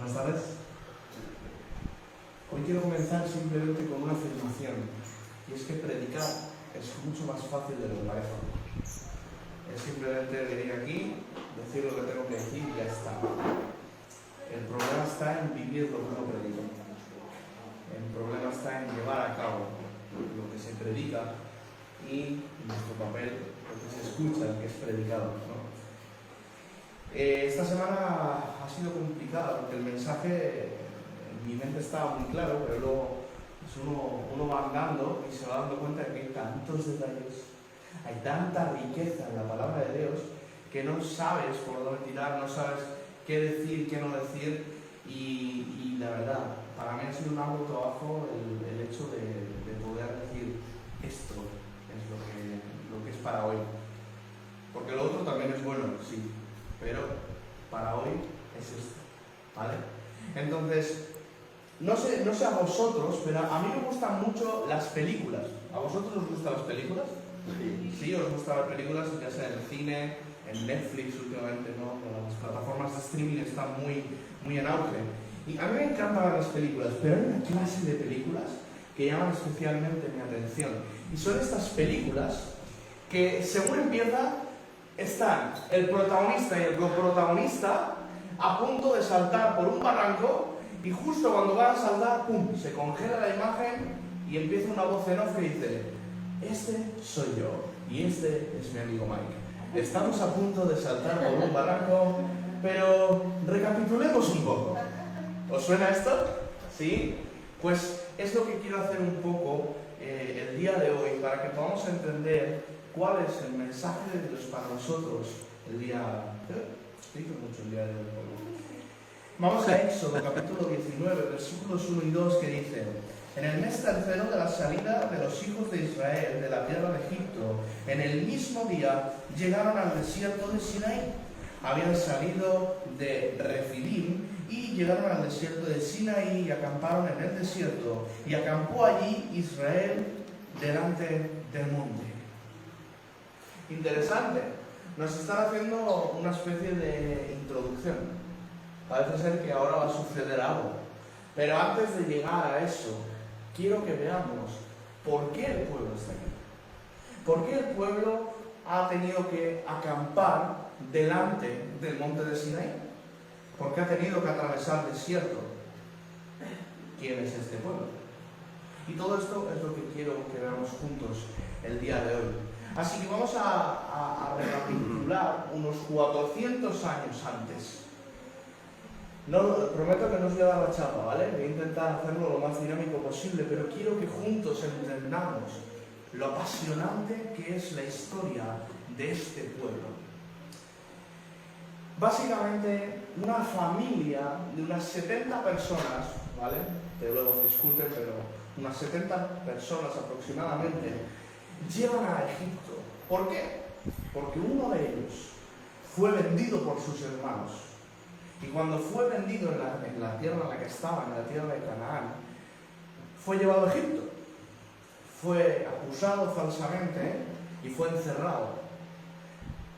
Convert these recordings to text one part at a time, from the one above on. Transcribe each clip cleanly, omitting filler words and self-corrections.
Buenas tardes. Hoy quiero comenzar simplemente con una afirmación, y es que predicar es mucho más fácil de lo que parece. Es simplemente venir aquí, decir lo que tengo que decir y ya está. El problema está en vivir lo que uno predica. El problema está en llevar a cabo lo que se predica y nuestro papel, lo que se escucha, que es predicado, ¿no? Esta semana ha sido complicada porque el mensaje en mi mente estaba muy claro, pero luego pues uno va andando y se va dando cuenta de que hay tantos detalles, hay tanta riqueza en la palabra de Dios que no sabes por dónde tirar, no sabes qué decir, qué no decir, y la verdad, para mí ha sido un arduo trabajo el hecho de poder decir esto es lo que es para hoy. Porque lo otro también es bueno, sí, pero para hoy es esto, ¿vale? Entonces, no sé a vosotros, pero a mí me gustan mucho las películas. ¿A vosotros os gustan las películas? Sí, os gustan las películas, ya sea en el cine, en Netflix últimamente, ¿no? Las plataformas de streaming están muy en auge. Y a mí me encantan ver las películas, pero hay una clase de películas que llaman especialmente mi atención. Y son estas películas que, según empieza, están el protagonista y el coprotagonista a punto de saltar por un barranco, y justo cuando van a saltar, ¡pum!, se congela la imagen y empieza una voz en off que dice: este soy yo y este es mi amigo Mike. Estamos a punto de saltar por un barranco, pero recapitulemos un poco. ¿Os suena esto? ¿Sí? Pues es lo que quiero hacer un poco el día de hoy, para que podamos entender cuál es el mensaje de Dios para nosotros el día... Explico mucho el día de hoy. Vamos a Éxodo, capítulo 19, versículos 1 y 2, que dice: en el mes tercero de la salida de los hijos de Israel de la tierra de Egipto, en el mismo día llegaron al desierto de Sinaí. Habían salido de Refidim y llegaron al desierto de Sinaí y acamparon en el desierto. Y acampó allí Israel delante del monte. Interesante. Nos están haciendo una especie de introducción. Parece ser que ahora va a suceder algo. Pero antes de llegar a eso, quiero que veamos por qué el pueblo está aquí. ¿Por qué el pueblo ha tenido que acampar delante del monte de Sinaí? ¿Por qué ha tenido que atravesar el desierto? ¿Quién es este pueblo? Y todo esto es lo que quiero que veamos juntos el día de hoy. Así que vamos a recapitular unos 400 años antes. No, prometo que no os voy a dar la chapa, ¿vale? Voy a intentar hacerlo lo más dinámico posible, pero quiero que juntos entendamos lo apasionante que es la historia de este pueblo. Básicamente, una familia de unas 70 personas, ¿vale? Teólogos discuten, pero unas 70 personas aproximadamente, llegan a Egipto. ¿Por qué? Porque uno de ellos fue vendido por sus hermanos. Y cuando fue vendido en la tierra en la que estaba, en la tierra de Canaán, fue llevado a Egipto. Fue acusado falsamente y fue encerrado.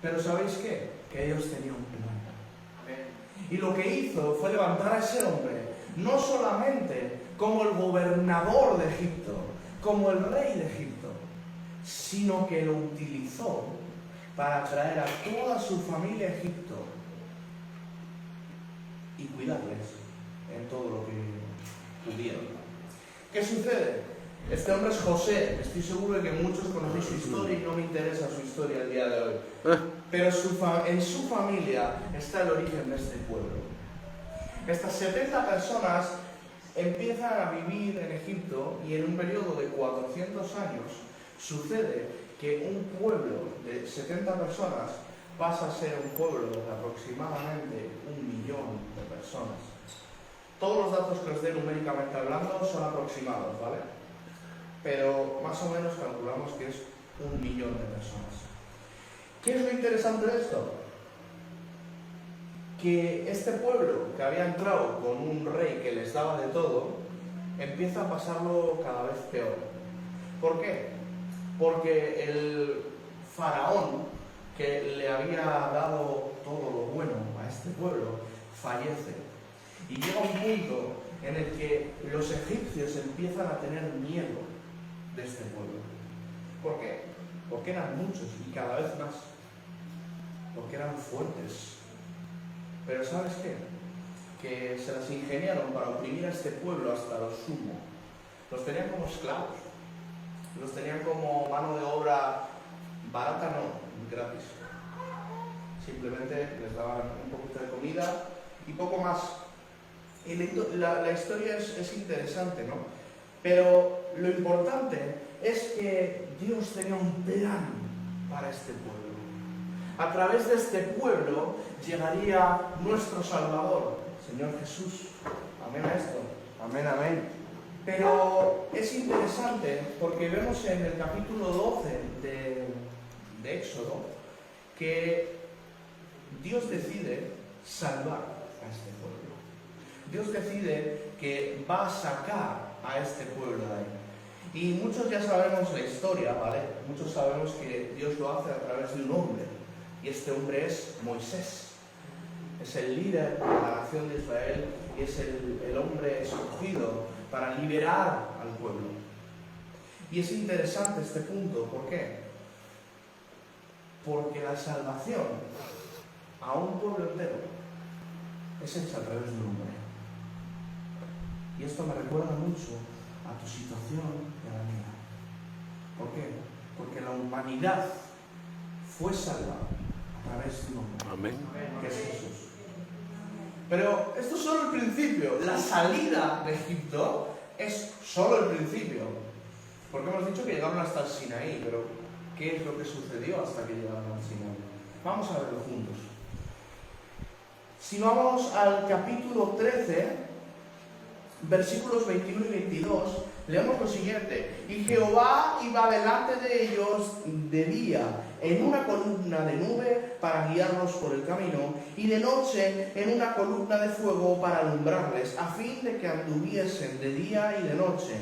Pero ¿sabéis qué? Que Dios tenía un plan. Y lo que hizo fue levantar a ese hombre, no solamente como el gobernador de Egipto, como el rey de Egipto, sino que lo utilizó para traer a toda su familia a Egipto y cuidarles en todo lo que pudieron. ¿Qué sucede? Este hombre es José. Estoy seguro de que muchos conocéis su historia y no me interesa su historia el día de hoy. Pero en su familia está el origen de este pueblo. Estas 70 personas empiezan a vivir en Egipto, y en un periodo de 400 años sucede que un pueblo de 70 personas pasa a ser un pueblo de aproximadamente 1 millón de personas. Todos los datos que os dé numéricamente hablando son aproximados, ¿vale? Pero más o menos calculamos que es 1 millón de personas. ¿Qué es lo interesante de esto? Que este pueblo, que había entrado con un rey que les daba de todo, empieza a pasarlo cada vez peor. ¿Por qué? Porque el faraón que le había dado todo lo bueno a este pueblo fallece. Y llega un punto en el que los egipcios empiezan a tener miedo de este pueblo. ¿Por qué? Porque eran muchos y cada vez más. Porque eran fuertes. Pero ¿sabes qué? Que se las ingeniaron para oprimir a este pueblo hasta lo sumo. Los tenían como esclavos. Los tenían como mano de obra barata, no, gratis. Simplemente les daban un poquito de comida y poco más. Y la historia es interesante, ¿no? Pero lo importante es que Dios tenía un plan para este pueblo. A través de este pueblo llegaría nuestro Salvador, Señor Jesús. Amén a esto. Amén, amén. Pero es interesante porque vemos en el capítulo 12 de Éxodo que Dios decide salvar a este pueblo. Dios decide que va a sacar a este pueblo de ahí. Y muchos ya sabemos la historia, ¿vale? Muchos sabemos que Dios lo hace a través de un hombre. Y este hombre es Moisés. Es el líder de la nación de Israel y es el hombre escogido para liberar al pueblo. Y es interesante este punto, ¿por qué? Porque la salvación a un pueblo entero es hecha a través de un hombre. Y esto me recuerda mucho a tu situación y a la mía. ¿Por qué? Porque la humanidad fue salvada a través de un hombre. Amén. Que es Jesús. Pero esto es solo el principio. La salida de Egipto es solo el principio. Porque hemos dicho que llegaron hasta el Sinaí, pero ¿qué es lo que sucedió hasta que llegaron al Sinaí? Vamos a verlo juntos. Si vamos al capítulo 13, versículos 21 y 22, leemos lo siguiente. Y Jehová iba delante de ellos de día en una columna de nube para guiarlos por el camino, y de noche en una columna de fuego para alumbrarles, a fin de que anduviesen de día y de noche.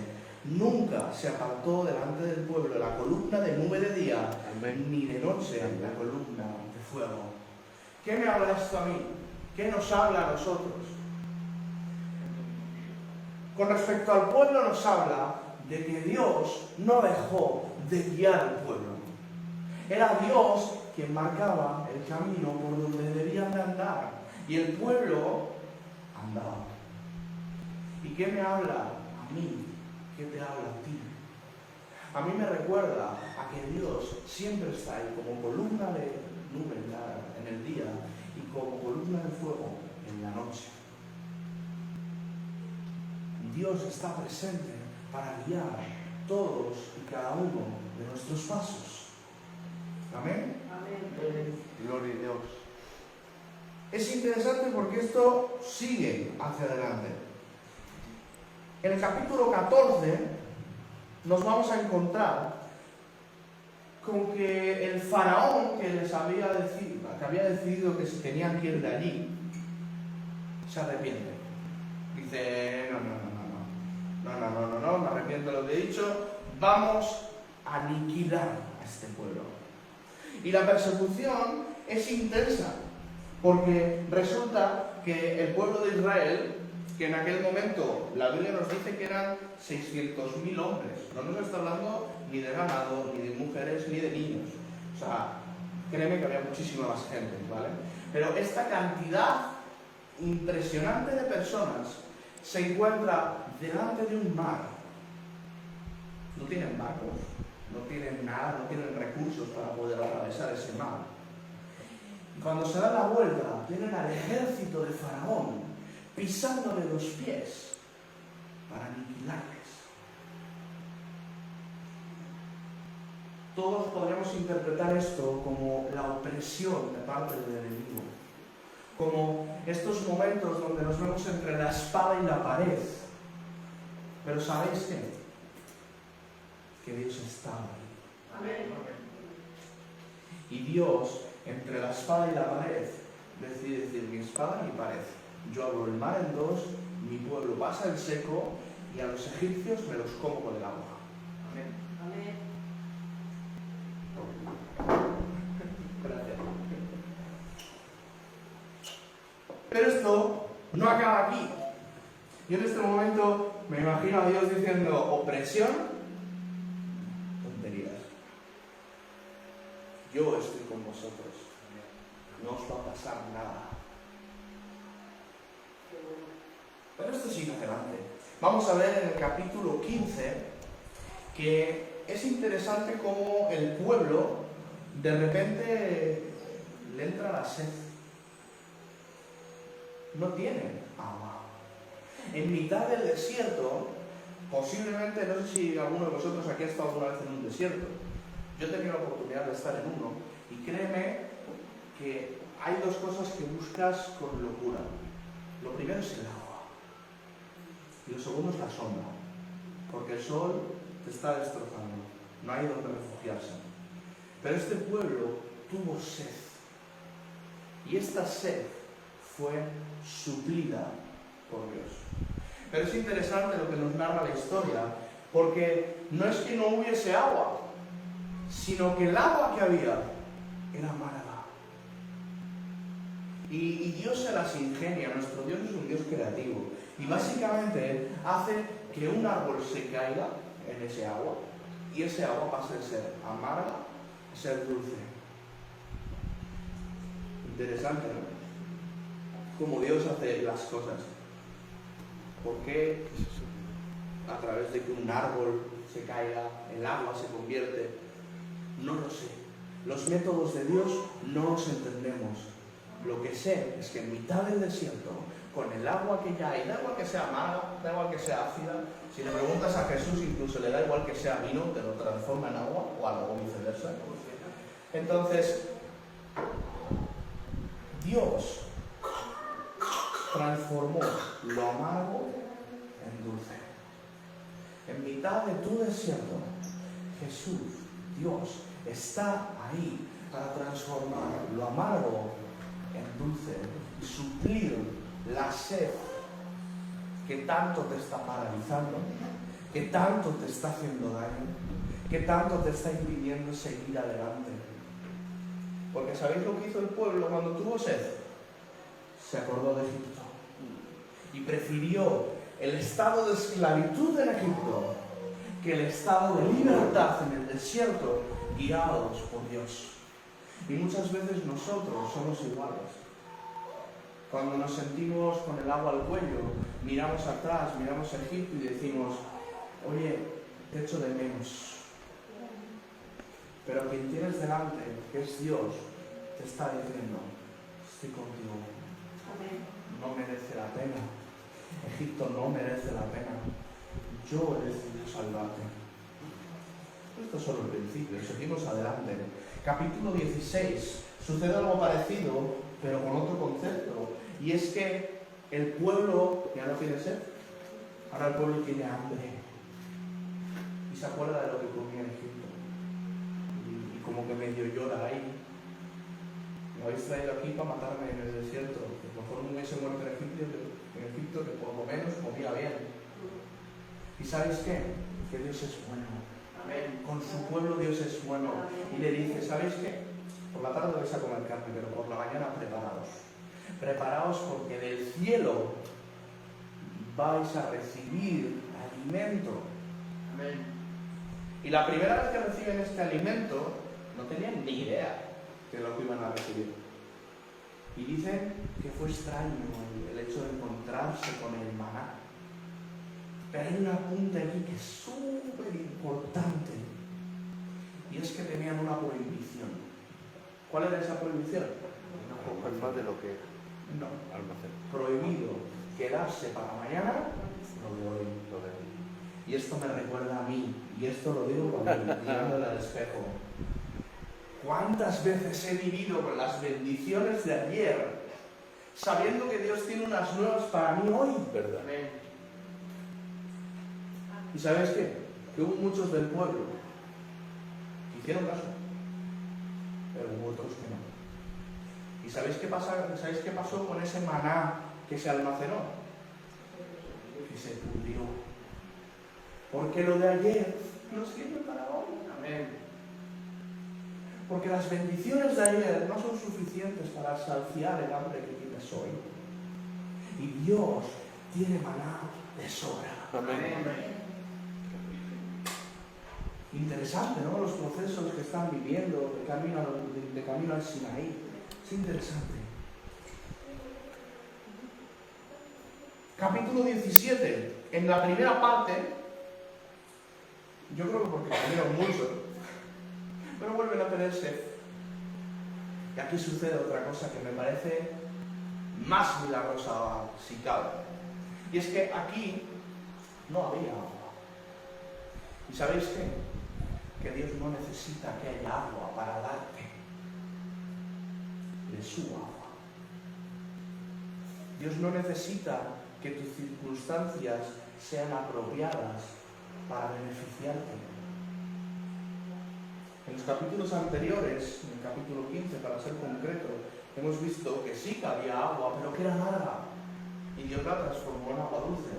Nunca se apartó delante del pueblo la columna de nube de día, Amén. ni de noche la columna de fuego. ¿Qué me habla esto a mí? ¿Qué nos habla a nosotros? Con respecto al pueblo nos habla de que Dios no dejó de guiar al pueblo. Era Dios quien marcaba el camino por donde debían de andar. Y el pueblo andaba. ¿Y qué me habla a mí? ¿Qué te habla a ti? A mí me recuerda a que Dios siempre está ahí como columna de nube en el día y como columna de fuego en la noche. Dios está presente para guiar todos y cada uno de nuestros pasos. Amén. Amén. Gloria a Dios. Es interesante porque esto sigue hacia adelante. En el capítulo 14 nos vamos a encontrar con que el faraón que les había decidido que se tenían que ir de allí, se arrepiente. Dice, no, me arrepiento de lo que he dicho, vamos a aniquilar a este pueblo. Y la persecución es intensa, porque resulta que el pueblo de Israel, que en aquel momento la Biblia nos dice que eran 600.000 hombres, no nos está hablando ni de ganado, ni de mujeres, ni de niños. O sea, créeme que había muchísima más gente, ¿vale? Pero esta cantidad impresionante de personas se encuentra delante de un mar. No tienen barcos, no tienen nada, no tienen recursos para poder atravesar ese mar. Y cuando se da la vuelta, tienen al ejército de Faraón pisándole los pies para aniquilarles. Todos podríamos interpretar esto como la opresión de parte del enemigo, como estos momentos donde nos vemos entre la espada y la pared. Pero ¿sabéis qué? Que Dios estaba ahí. Amén. Y Dios, entre la espada y la pared, decide decir: mi espada y mi pared. Yo abro el mar en dos, mi pueblo pasa en seco y a los egipcios me los como con el agua. Amén. Amén. Gracias. Pero esto no acaba aquí. Yo en este momento me imagino a Dios diciendo, opresión, tonterías. Yo estoy con vosotros, no os va a pasar nada. Pero esto sigue adelante. Vamos a ver en el capítulo 15 que es interesante cómo el pueblo de repente le entra la sed. No tienen agua. En mitad del desierto, posiblemente, no sé si alguno de vosotros aquí ha estado alguna vez en un desierto. Yo he tenido la oportunidad de estar en uno y créeme que hay dos cosas que buscas con locura. Lo primero es el agua y lo segundo es la sombra, porque el sol te está destrozando, no hay donde refugiarse. Pero este pueblo tuvo sed y esta sed fue suplida por Dios. Pero es interesante lo que nos narra la historia, porque no es que no hubiese agua, sino que el agua que había era amarga. Y Dios se las ingenia, nuestro Dios es un Dios creativo, y básicamente hace que un árbol se caiga en ese agua, y ese agua pase de ser amarga a ser dulce. Interesante, ¿no? Como Dios hace las cosas. ¿Por qué a través de que un árbol se caiga, el agua se convierte? No lo sé. Los métodos de Dios no los entendemos. Lo que sé es que en mitad del desierto, con el agua que ya hay, da igual que sea amarga, da igual que sea ácida, si le preguntas a Jesús incluso le da igual que sea vino, te lo transforma en agua, o algo viceversa. Entonces, Dios transformó lo amargo en dulce. En mitad de tu desierto, Jesús, Dios, está ahí para transformar lo amargo en dulce y suplir la sed que tanto te está paralizando, que tanto te está haciendo daño, que tanto te está impidiendo seguir adelante. Porque ¿sabéis lo que hizo el pueblo cuando tuvo sed? Se acordó de Egipto y prefirió el estado de esclavitud en Egipto que el estado de libertad en el desierto, guiados por Dios. Y muchas veces nosotros somos iguales. Cuando nos sentimos con el agua al cuello, miramos atrás, miramos a Egipto y decimos, oye, te echo de menos. Pero quien tienes delante, que es Dios, te está diciendo, estoy contigo. No merece la pena. Egipto no merece la pena. Yo he decidido salvarte. Esto es solo el principio, seguimos adelante. Capítulo 16. Sucede algo parecido, pero con otro concepto. Y es que el pueblo ya no tiene sed. Ahora el pueblo tiene hambre. Y se acuerda de lo que comía en Egipto. Y como que medio llora ahí. Me habéis traído aquí para matarme en el desierto. A lo mejor me hubiese muerto en Egipto, que por lo menos comía bien. ¿Y sabéis qué? Que Dios es bueno. Amén. Con su pueblo Dios es bueno. Y le dice, ¿sabéis qué? Por la tarde vais a comer carne, pero por la mañana preparaos. Preparaos porque del cielo vais a recibir alimento. Amén. Y la primera vez que reciben este alimento, no tenían ni idea de lo que iban a recibir. Y dicen que fue extraño el hecho de encontrarse con el maná. Pero hay un apunte aquí que es súper importante. Y es que tenían una prohibición. ¿Cuál era esa prohibición? No comer más de lo que No. almacén. Prohibido quedarse para mañana lo de hoy. Y esto me recuerda a mí. Y esto lo digo por mí, mirándole al espejo. ¿Cuántas veces he vivido con las bendiciones de ayer, sabiendo que Dios tiene unas nuevas para mí hoy? ¿Verdad? ¿Y sabes qué? Que hubo muchos del pueblo que hicieron caso, pero hubo otros que no. ¿Y sabéis qué pasó con ese maná que se almacenó? Que se pudrió. Porque lo de ayer no sirve para hoy. Amén. Porque las bendiciones de ayer no son suficientes para saciar el hambre que tienes hoy. Y Dios tiene maná de sobra. Amén. Interesante, ¿no? Los procesos que están viviendo de camino al Sinaí. Es interesante. Capítulo 17. En la primera parte, yo creo que porque comieron mucho, pero vuelven a tener sed. Y aquí sucede otra cosa que me parece más milagrosa si cabe. Y es que aquí no había agua. ¿Y sabéis qué? Que Dios no necesita que haya agua para darte de su agua. Dios no necesita que tus circunstancias sean apropiadas para beneficiarte. En los capítulos anteriores, en el capítulo 15 para ser concreto, hemos visto que sí que había agua, pero que era amarga. Y Dios la transformó en agua dulce.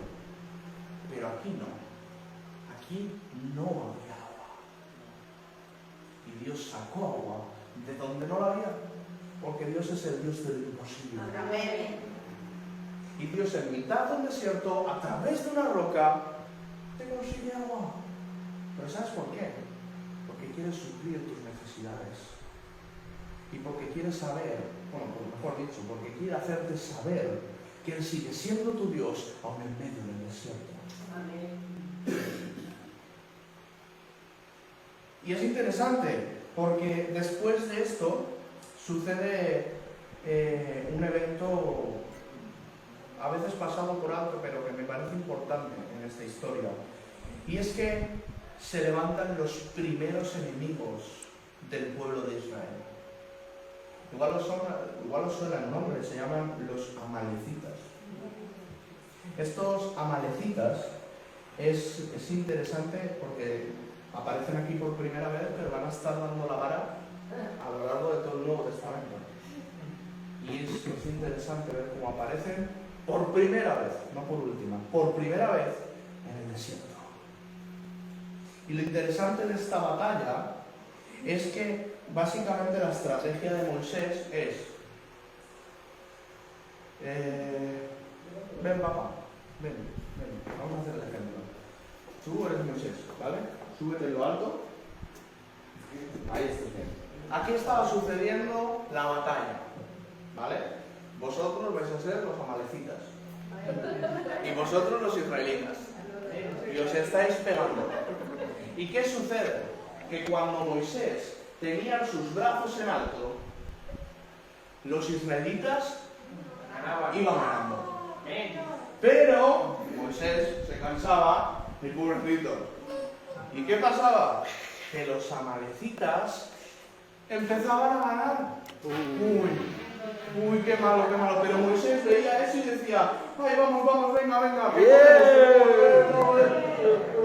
Pero aquí no. Aquí no había agua. Y Dios sacó agua de donde no la había. Porque Dios es el Dios de lo imposible. Amén. Y Dios en mitad del desierto, a través de una roca, te consigue agua. Pero ¿sabes por qué? Porque quiere suplir tus necesidades. Y porque quiere saber, bueno, mejor dicho, porque quiere hacerte saber que Él sigue siendo tu Dios aun en medio del desierto. Amén. Y es interesante, porque después de esto sucede un evento a veces pasado por alto, pero que me parece importante en esta historia. Y es que se levantan los primeros enemigos del pueblo de Israel. Igual os suena el nombre, se llaman los amalecitas. Estos amalecitas es interesante porque aparecen aquí por primera vez, pero van a estar dando la vara a lo largo de todo el Nuevo Testamento. Y es interesante ver cómo aparecen por primera vez, no por última, por primera vez en el desierto. Y lo interesante de esta batalla es que básicamente la estrategia de Moisés es ven papá, ven, vamos a hacer el ejemplo. Tú eres Moisés, ¿vale? Súbete en lo alto. Ahí está bien. Aquí estaba sucediendo la batalla, ¿vale? Vosotros vais a ser los amalecitas y vosotros los israelitas, y os estáis pegando. ¿Y qué sucede? Que cuando Moisés tenía sus brazos en alto, los israelitas iban ganando. Pero Moisés se cansaba, mi pobrecito. ¿Y qué pasaba? Que los amalecitas empezaban a ganar. Uy, qué malo. Pero Moisés veía eso y decía, ay, vamos, venga.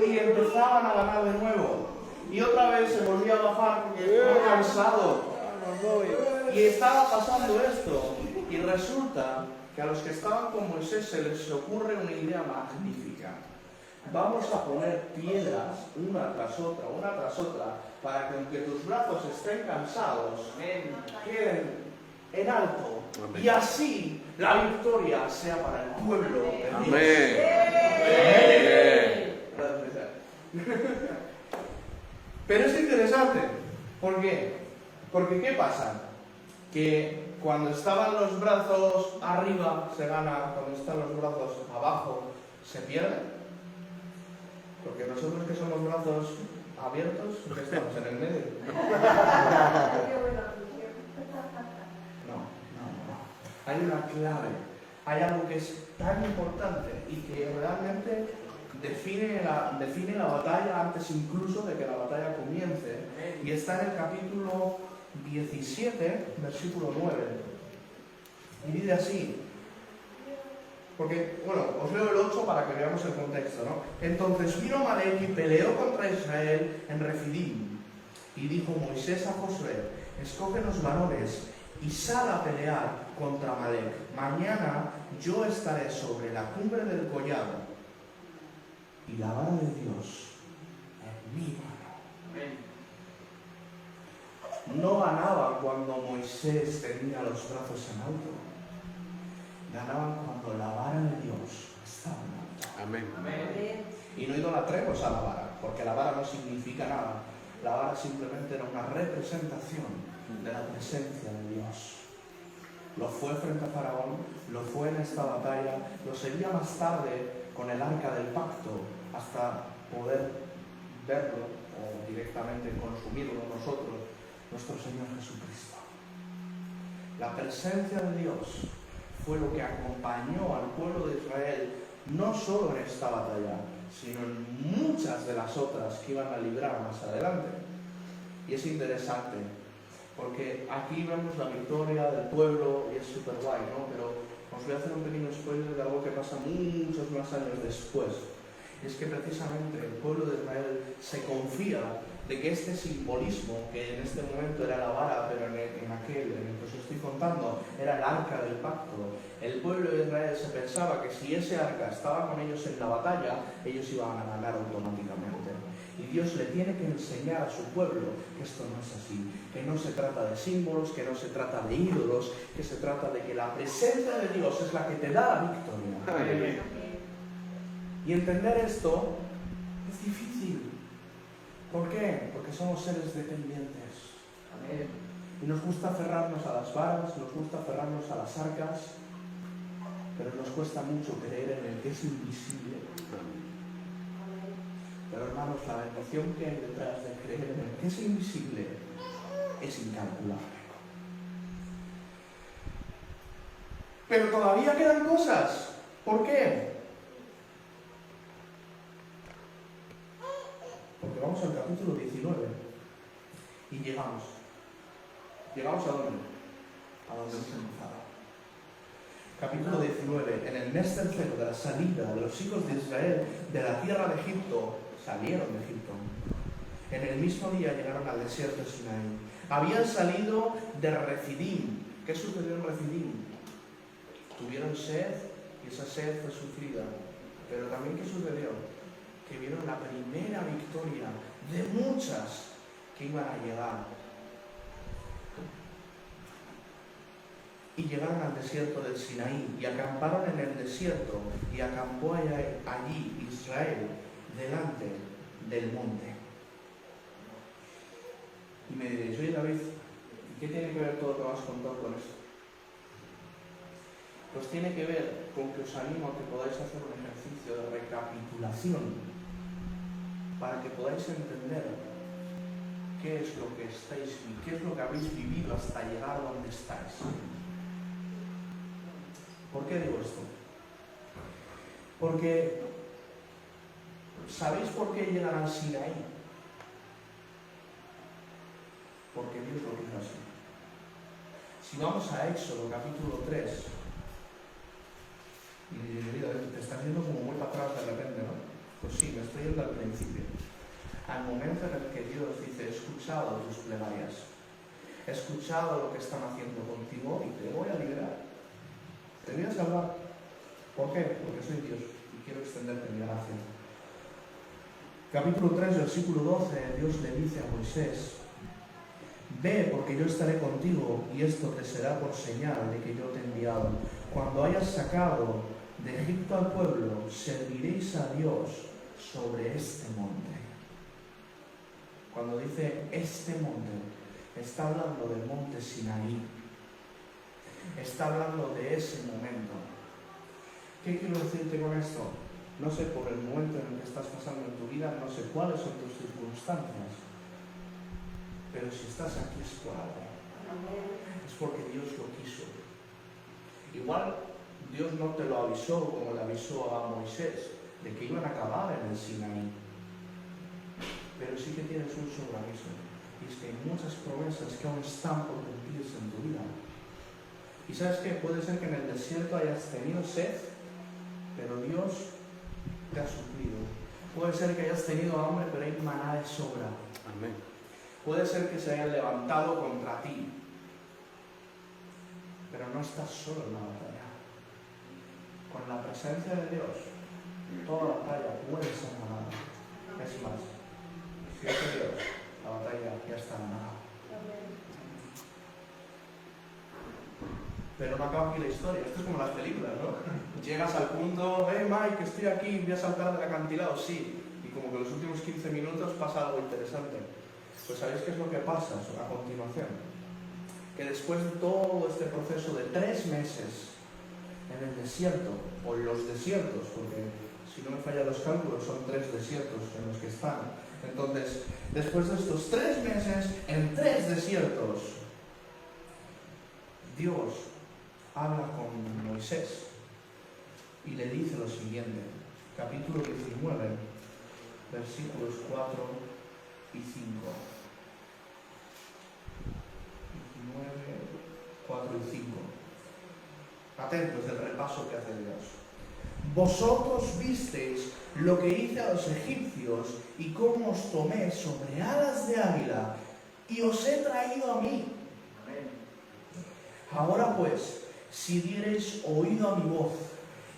Y empezaban a ganar de nuevo. Y otra vez se volvía a bajar porque estaba cansado. Y estaba pasando esto. Y resulta que a los que estaban con Moisés se les ocurre una idea magnífica. Vamos a poner piedras una tras otra, para que aunque tus brazos estén cansados, queden en alto. Amén. Y así la victoria sea para el pueblo de Dios. Amén. Pero es interesante. ¿Por qué? Porque ¿qué pasa? Que cuando estaban los brazos arriba se gana, cuando están los brazos abajo se pierde. Porque nosotros que somos brazos abiertos, ¿qué estamos en el medio? No. Hay una clave, hay algo que es tan importante y que realmente define la batalla antes incluso de que la batalla comience. Y está en el capítulo 17, versículo 9. Y dice así. Porque, bueno, os leo el 8 para que veamos el contexto, ¿no? Entonces vino Amalec y peleó contra Israel en Refidim. Y dijo Moisés a Josué, escógenos varones y sal a pelear contra Amalec. Mañana yo estaré sobre la cumbre del collado y la vara de Dios en mi mano. No ganaban cuando Moisés tenía los brazos en alto. Ganaban cuando la vara de traemos a la vara, porque la vara no significa nada. La vara simplemente era una representación de la presencia de Dios. Lo fue frente a Faraón, lo fue en esta batalla, lo sería más tarde con el arca del pacto, hasta poder verlo o directamente consumirlo nosotros, nuestro Señor Jesucristo. La presencia de Dios fue lo que acompañó al pueblo de Israel, no solo en esta batalla, sino en muchas de las otras que iban a librar más adelante. Y es interesante, porque aquí vemos la victoria del pueblo y es súper guay, ¿no? Pero os voy a hacer un pequeño spoiler de algo que pasa muchos más años después. Es que precisamente el pueblo de Israel se confía de que este simbolismo, que en este momento era la vara, pero en aquel en el que os estoy contando, era el arca del pacto. El pueblo de Israel se pensaba que si ese arca estaba con ellos en la batalla, ellos iban a ganar automáticamente. Y Dios le tiene que enseñar a su pueblo que esto no es así, que no se trata de símbolos, que no se trata de ídolos, que se trata de que la presencia de Dios es la que te da la victoria. Y entender esto es difícil. ¿Por qué? Porque somos seres dependientes. Y nos gusta aferrarnos a las varas, nos gusta aferrarnos a las arcas, pero nos cuesta mucho creer en el que es invisible. Pero hermanos, la bendición que hay detrás de creer en el que es invisible es incalculable. Pero todavía quedan cosas. ¿Por qué? Porque vamos al capítulo 19 y llegamos. ¿Llegamos a dónde? A donde hemos empezado. Capítulo 19. En el mes tercero de la salida de los hijos de Israel de la tierra de Egipto, salieron de Egipto. En el mismo día llegaron al desierto de Sinaí. Habían salido de Refidim. ¿Qué sucedió en Refidim? Tuvieron sed y esa sed fue sufrida. Pero también ¿qué sucedió? Que vieron la primera victoria de muchas que iban a llegar. Y llegaron al desierto del Sinaí y acamparon en el desierto y acampó allí Israel delante del monte. Y me diréis, oye David, ¿qué tiene que ver todo lo que vas a contar con esto? Pues tiene que ver con que os animo a que podáis hacer un ejercicio de recapitulación para que podáis entender qué es lo que estáis, qué es lo que habéis vivido hasta llegar a donde estáis. ¿Por qué digo esto? Porque ¿sabéis por qué llegan al Sinaí? Porque Dios lo quiso así. Si vamos a Éxodo capítulo 3, y mira, te estás yendo como muy para atrás de repente, ¿no? Pues sí, me estoy yendo al principio. Al momento en el que Dios dice, he escuchado tus plegarias, he escuchado lo que están haciendo contigo y te voy a liberar. Te voy a salvar. ¿Por qué? Porque soy Dios y quiero extenderte mi gracia. Capítulo 3, versículo 12, Dios le dice a Moisés, ve porque yo estaré contigo y esto te será por señal de que yo te he enviado. Cuando hayas sacado de Egipto al pueblo, serviréis a Dios sobre este monte. Cuando dice este monte, está hablando del monte Sinaí. Está hablando de ese momento. ¿Qué quiero decirte con esto? No sé por el momento en el que estás pasando en tu vida, no sé cuáles son tus circunstancias, pero si estás aquí es por algo. Es porque Dios lo quiso. Igual Dios no te lo avisó como le avisó a Moisés, de que iban a acabar en el Sinaí. Pero sí que tienes un sobreaviso. Y es que hay muchas promesas que aún están por cumplirse en tu vida. Y sabes qué, puede ser que en el desierto hayas tenido sed, pero Dios te ha suplido. Puede ser que hayas tenido hambre, pero hay maná de sobra. Amén. Puede ser que se hayan levantado contra ti, pero no estás solo en la batalla. Con la presencia de Dios, toda batalla puede ser ganada. Es más, si es de Dios, la batalla ya está ganada. Pero no acaba aquí la historia, esto es como las películas, ¿no? Llegas al punto, Mike, estoy aquí, voy a saltar del acantilado, sí. Y como como que en los últimos 15 minutos pasa algo interesante. Pues ¿sabéis qué es lo que pasa a continuación? Que después de todo este proceso de 3 meses en el desierto, o en los desiertos, porque si no me fallan los cálculos son 3 desiertos en los que están. Entonces, después de estos 3 meses en 3 desiertos, Dios habla con Moisés y le dice lo siguiente, capítulo 19, versículos 4 y 5. 19, 4 y 5. Atentos del repaso que hace Dios. Vosotros visteis lo que hice a los egipcios y cómo os tomé sobre alas de águila y os he traído a mí. Ahora pues, si diereis oído a mi voz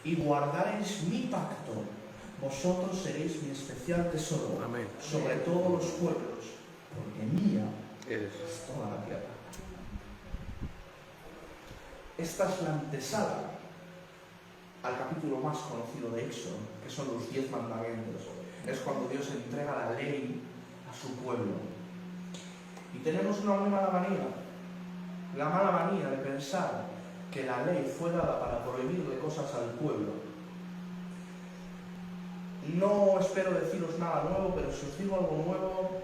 y guardareis mi pacto, vosotros seréis mi especial tesoro. Amén. Sobre todos los pueblos, porque mía es toda la tierra. Esta es la antesala al capítulo más conocido de Éxodo, que son los 10 mandamientos. Es cuando Dios entrega la ley a su pueblo. Y tenemos una muy mala manía, la mala manía de pensar que la ley fue dada para prohibirle cosas al pueblo. No espero deciros nada nuevo, pero si os digo algo nuevo,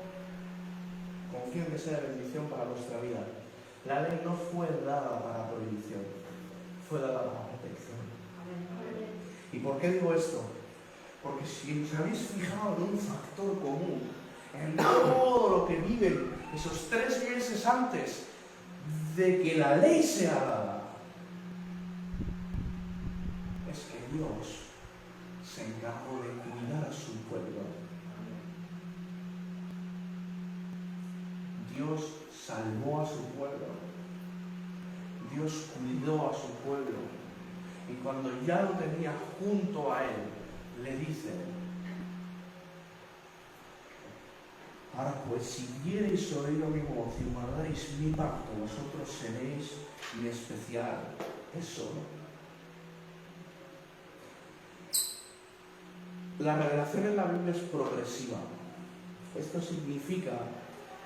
confío en que sea bendición para vuestra vida. La ley no fue dada para prohibición, fue dada para protección. ¿Y por qué digo esto? Porque si os habéis fijado en un factor común, en todo lo que viven esos 3 meses antes de que la ley sea dada, es que Dios se encargó de cuidar a su pueblo. Dios salvó a su pueblo. Dios cuidó a su pueblo. Y cuando ya lo tenía junto a él, le dice: ahora pues, si diereis oído a mi voz y guardaréis mi pacto, vosotros seréis mi especial tesoro. La revelación en la Biblia es progresiva. Esto significa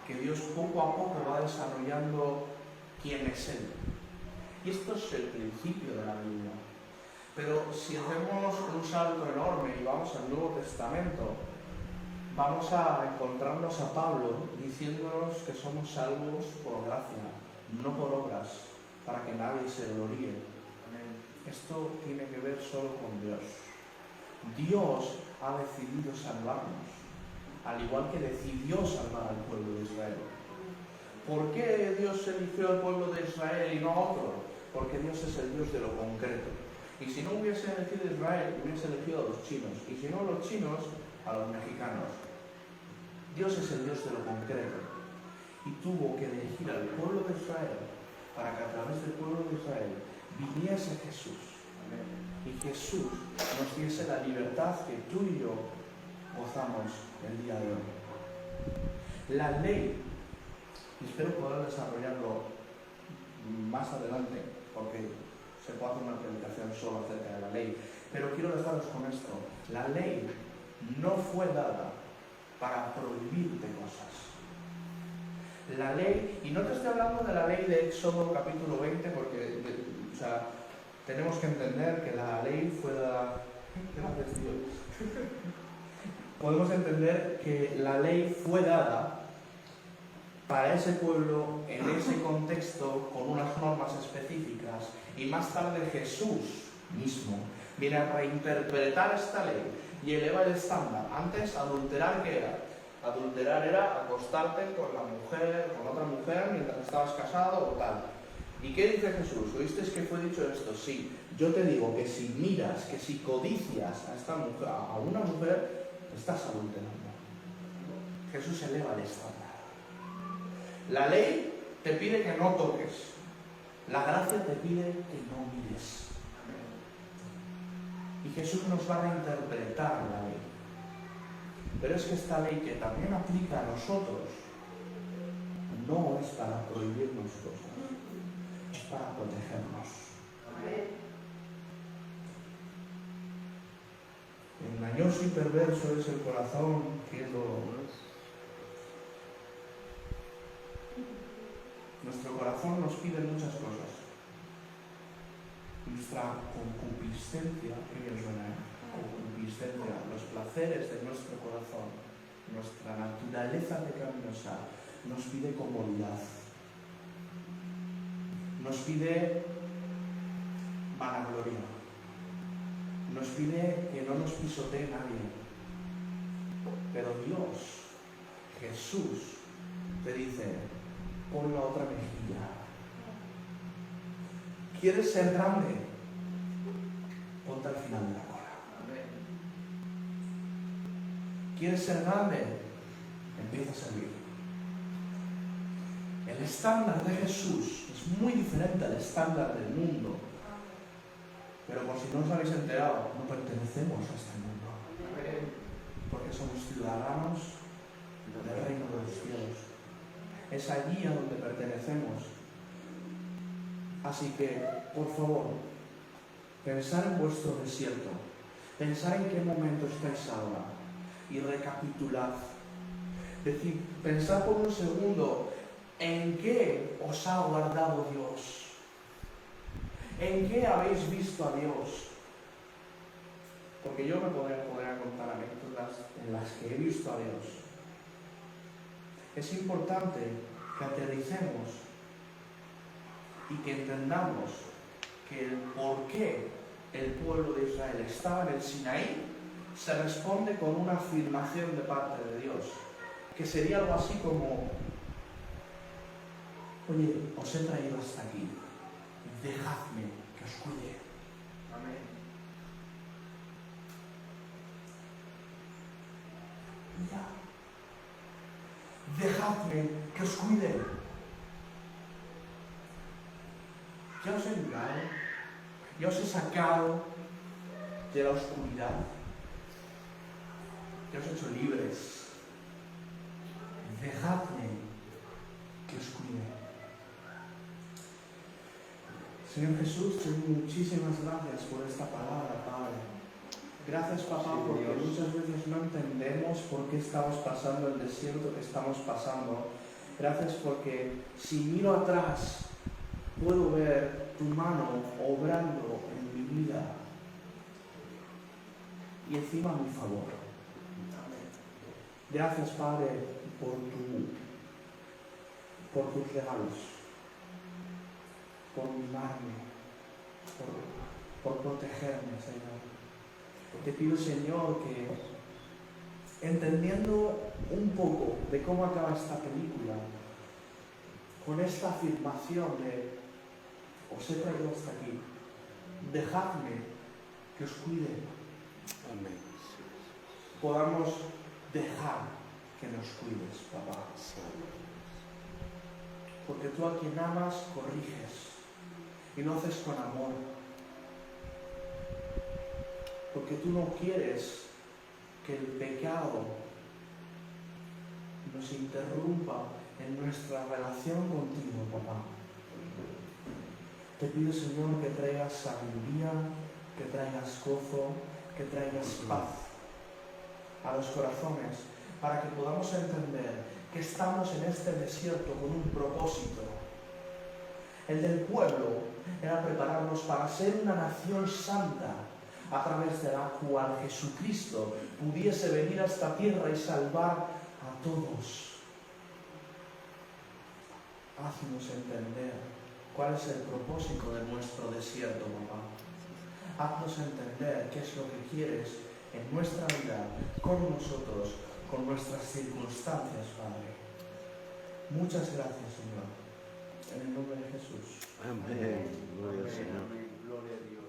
que Dios poco a poco va desarrollando quién es Él. Y esto es el principio de la Biblia. Pero si hacemos un salto enorme y vamos al Nuevo Testamento, vamos a encontrarnos a Pablo diciéndonos que somos salvos por gracia, no por obras, para que nadie se gloríe. Esto tiene que ver solo con Dios. Dios ha decidido salvarnos, al igual que decidió salvar al pueblo de Israel. ¿Por qué Dios eligió al pueblo de Israel y no a otro? Porque Dios es el Dios de lo concreto. Y si no hubiese elegido a Israel, hubiese elegido a los chinos. Y si no a los chinos, a los mexicanos. Dios es el Dios de lo concreto. Y tuvo que elegir al pueblo de Israel para que a través del pueblo de Israel viniese Jesús. Y Jesús nos diese la libertad que tú y yo gozamos el día de hoy. La ley, y espero poder desarrollarlo más adelante, porque se puede hacer una predicación solo acerca de la ley, pero quiero dejaros con esto. La ley no fue dada para prohibirte cosas. La ley, y no te estoy hablando de la ley de Éxodo capítulo 20, porque tenemos que entender que la ley fue dada... Gracias, Dios. Podemos entender que la ley fue dada para ese pueblo, en ese contexto, con unas normas específicas, y más tarde Jesús mismo viene a reinterpretar esta ley y eleva el estándar. Antes, adulterar, ¿qué era? Adulterar era acostarte con la mujer, con otra mujer, mientras estabas casado o tal. ¿Y qué dice Jesús? ¿Oísteis que fue dicho esto? Sí. Yo te digo que si miras, que si codicias a esta mujer, a una mujer, estás adulterando. Jesús eleva el estándar. La ley te pide que no toques. La gracia te pide que no mires. Y Jesús nos va a reinterpretar la ley. Pero es que esta ley, que también aplica a nosotros, no es para prohibirnos cosas, es para protegernos. Engañoso y perverso es el corazón que lo... Nuestro corazón nos pide muchas cosas. Nuestra concupiscencia, que bien suena, concupiscencia, los placeres de nuestro corazón, nuestra naturaleza pecaminosa, nos pide comodidad. Nos pide vanagloria. Nos pide que no nos pisotee nadie. Pero Dios, Jesús, te dice, pon la otra mejilla. ¿Quieres ser grande? Ponte al final de la cola. ¿Quieres ser grande? Empieza a servir. El estándar de Jesús es muy diferente al estándar del mundo. Pero por si no os habéis enterado, no pertenecemos a este mundo. Porque somos ciudadanos del reino de los cielos. Es allí a donde pertenecemos. Así que, por favor, pensad en vuestro desierto. Pensad en qué momento estáis ahora. Y recapitulad. Es decir, pensad por un segundo en qué os ha guardado Dios. ¿En qué habéis visto a Dios? Porque yo me podría contar anécdotas en las que he visto a Dios. Es importante que aterricemos y que entendamos que el por qué el pueblo de Israel estaba en el Sinaí se responde con una afirmación de parte de Dios, que sería algo así como: oye, os he traído hasta aquí, dejadme que os cuide. Amén. Ya. Dejadme que os cuide. Ya os he ayudado, ya os he sacado de la oscuridad, ya os he hecho libres. Dejadme que os cuide. Señor Jesús, te doy muchísimas gracias por esta palabra, Padre. Gracias, papá, porque muchas veces no entendemos por qué estamos pasando el desierto que estamos pasando. Gracias porque si miro atrás, puedo ver tu mano obrando en mi vida y encima a mi favor. Gracias, Padre, por tus regalos, por mimarme, por protegerme, Señor. Te pido, Señor, que entendiendo un poco de cómo acaba esta película, con esta afirmación de os he traído hasta aquí, dejadme que os cuide. Amén. Podamos dejar que nos cuides, papá. Porque tú a quien amas corriges y lo haces con amor. Porque tú no quieres que el pecado nos interrumpa en nuestra relación contigo, papá. Te pido, Señor, que traigas sabiduría, que traigas gozo, que traigas paz a los corazones, para que podamos entender que estamos en este desierto con un propósito. El del pueblo era prepararnos para ser una nación santa, a través de la cual Jesucristo pudiese venir a esta tierra y salvar a todos. Haznos entender cuál es el propósito de nuestro desierto, papá. Haznos entender qué es lo que quieres en nuestra vida, con nosotros, con nuestras circunstancias, Padre. Muchas gracias, Señor. En el nombre de Jesús. Amén. Gloria al Señor. Amén. Gloria a Dios.